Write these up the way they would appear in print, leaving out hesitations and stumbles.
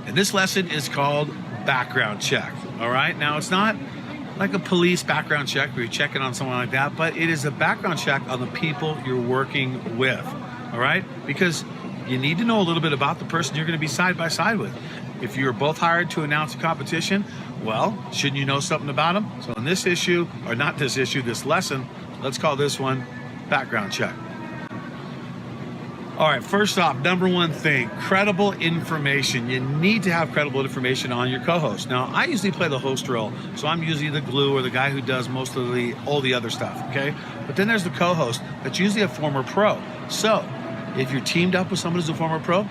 And this lesson is called background check. All right, now it's not like a police background check where you're checking on someone like that, but it is a background check on the people you're working with. All right, because you need to know a little bit about the person you're going to be side by side with. If you're both hired to announce a competition, well, shouldn't you know something about them? So in this issue, or not this issue, this lesson, let's call this one background check. All right, first off, number one thing, credible information. You need to have credible information on your co-host. Now, I usually play the host role, so I'm usually the glue or the guy who does most of all the other stuff, okay? But then there's the co-host that's usually a former pro. So if you're teamed up with someone who's a former pro,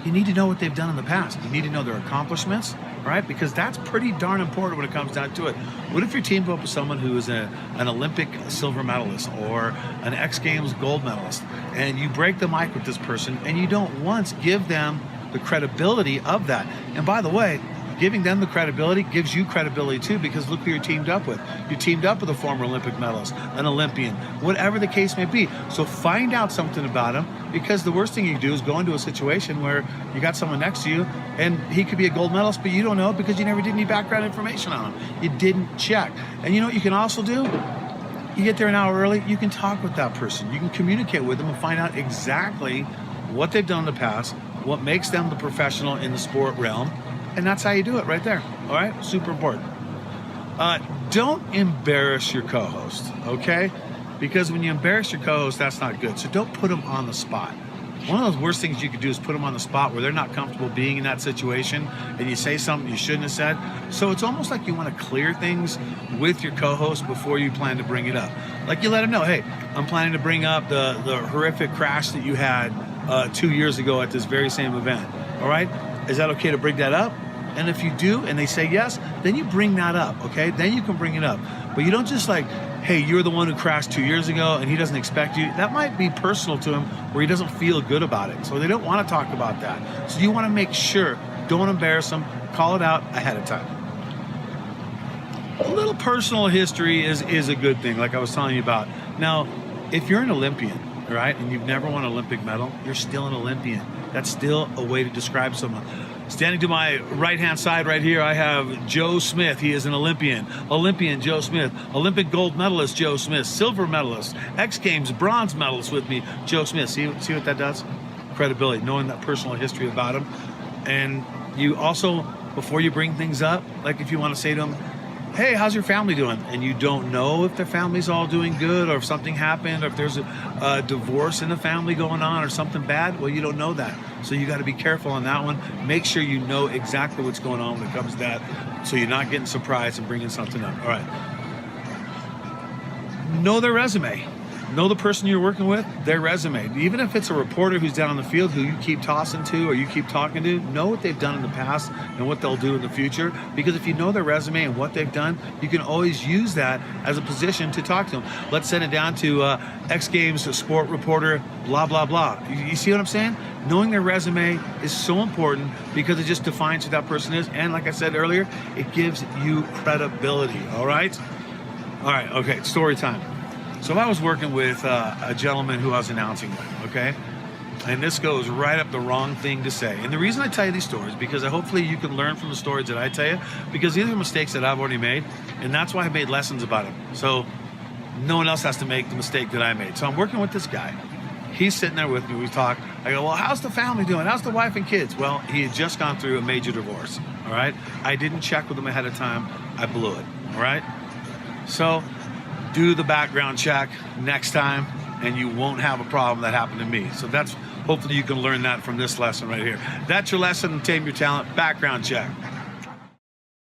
you need to know what they've done in the past. You need to know their accomplishments, right? Because that's pretty darn important when it comes down to it. What if you're teamed up with someone who is an Olympic silver medalist or an X Games gold medalist, and you break the mic with this person and you don't once give them the credibility of that? And by the way, giving them the credibility gives you credibility too, because look who you're teamed up with. You teamed up with a former Olympic medalist, an Olympian, whatever the case may be. So find out something about him, because the worst thing you can do is go into a situation where you got someone next to you and he could be a gold medalist, but you don't know because you never did any background information on him. You didn't check. And you know what you can also do? You get there an hour early, you can talk with that person. You can communicate with them and find out exactly what they've done in the past, what makes them the professional in the sport realm. And that's how you do it right there. All right, super important. Don't embarrass your co-host, okay? Because when you embarrass your co-host, that's not good. So don't put them on the spot. One of those worst things you could do is put them on the spot where they're not comfortable being in that situation and you say something you shouldn't have said. So it's almost like you want to clear things with your co-host before you plan to bring it up. Like you let them know, hey, I'm planning to bring up the horrific crash that you had 2 years ago at this very same event. All right? Is that okay to bring that up? And if you do, and they say yes, then you bring that up, okay? Then you can bring it up. But you don't just like, hey, you're the one who crashed 2 years ago and he doesn't expect you. That might be personal to him where he doesn't feel good about it. So they don't want to talk about that. So you want to make sure, don't embarrass them, call it out ahead of time. A little personal history is a good thing, like I was telling you about. Now, if you're an Olympian, right, and you've never won an Olympic medal, you're still an Olympian. That's still a way to describe someone. Standing to my right-hand side right here, I have Joe Smith. He is an Olympian. Olympian Joe Smith. Olympic gold medalist Joe Smith. Silver medalist. X Games bronze medalist with me, Joe Smith. See what that does? Credibility, knowing that personal history about him. And you also, before you bring things up, like if you want to say to him, hey, how's your family doing? And you don't know if their family's all doing good or if something happened or if there's a divorce in the family going on or something bad. Well, you don't know that. So you got to be careful on that one. Make sure you know exactly what's going on when it comes to that so you're not getting surprised and bringing something up. All right. Know their resume. Know the person you're working with, their resume. Even if it's a reporter who's down on the field who you keep tossing to or you keep talking to, know what they've done in the past and what they'll do in the future. Because if you know their resume and what they've done, you can always use that as a position to talk to them. Let's send it down to X Games sport reporter, blah, blah, blah. You see what I'm saying? Knowing their resume is so important because it just defines who that person is. And like I said earlier, it gives you credibility, all right? All right, okay, story time. So I was working with a gentleman who I was announcing with, okay? And this goes right up the wrong thing to say. And the reason I tell you these stories, because hopefully you can learn from the stories that I tell you, because these are mistakes that I've already made, and that's why I made lessons about them. So no one else has to make the mistake that I made. So I'm working with this guy. He's sitting there with me, we talk. I go, well, how's the family doing? How's the wife and kids? Well, he had just gone through a major divorce, all right? I didn't check with him ahead of time. I blew it, all right? So do the background check next time and you won't have a problem that happened to me. So that's, hopefully you can learn that from this lesson right here. That's your lesson, Tame Your Talent, background check.